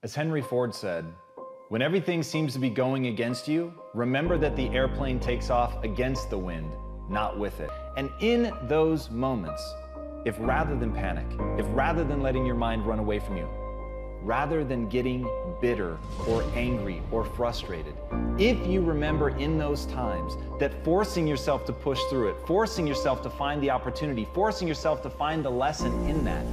As Henry Ford said, when everything seems to be going against you, remember that the airplane takes off against the wind, not with it. And in those moments, if rather than panic, if rather than letting your mind run away from you, rather than getting bitter or angry or frustrated, if you remember in those times that forcing yourself to push through it, forcing yourself to find the opportunity, forcing yourself to find the lesson in that,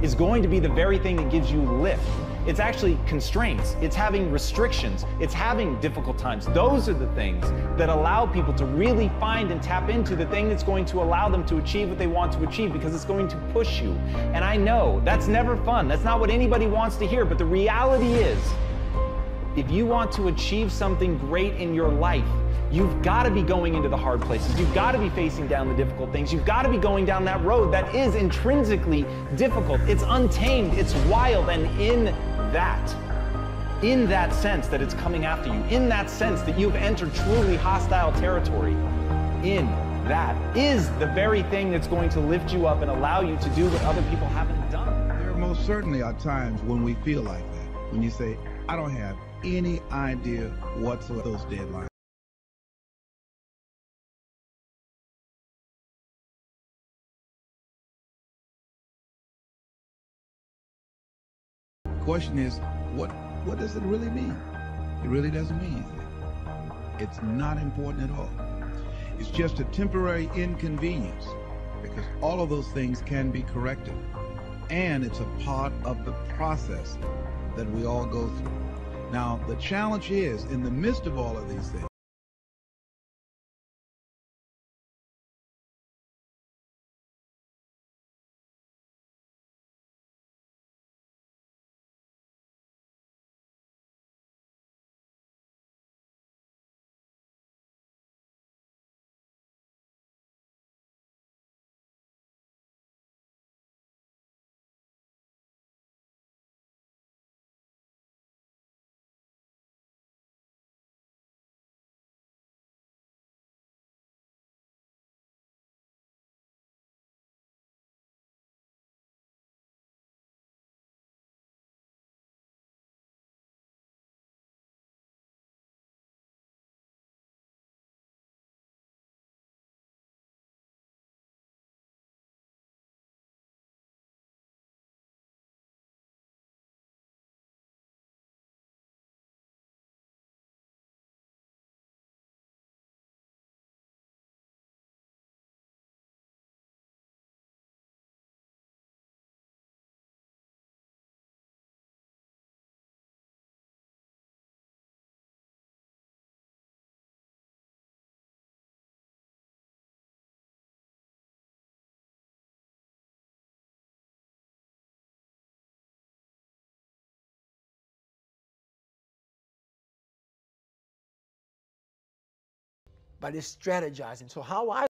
is going to be the very thing that gives you lift. It's actually constraints, it's having restrictions, it's having difficult times. Those are the things that allow people to really find and tap into the thing that's going to allow them to achieve what they want to achieve, because it's going to push you. And I know that's never fun, that's not what anybody wants to hear, but the reality is, if you want to achieve something great in your life, you've got to be going into the hard places. You've got to be facing down the difficult things. You've got to be going down that road that is intrinsically difficult. It's untamed, it's wild, and in that sense that it's coming after you, in that sense that you've entered truly hostile territory, in that is the very thing that's going to lift you up and allow you to do what other people haven't done. There most certainly are times when we feel like that, when you say, I don't have any idea what's with those deadlines. The question is, what does it really mean? It really doesn't mean anything. It's not important at all. It's just a temporary inconvenience, because all of those things can be corrected. And it's a part of the process that we all go through. Now, the challenge is, in the midst of all of these things, but it's strategizing. So how I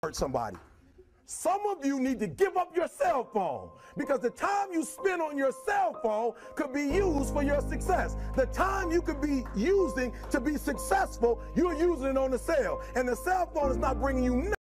hurt somebody. Some of you need to give up your cell phone, because the time you spend on your cell phone could be used for your success. The time you could be using to be successful, you're using it on the cell. And the cell phone is not bringing you nothing.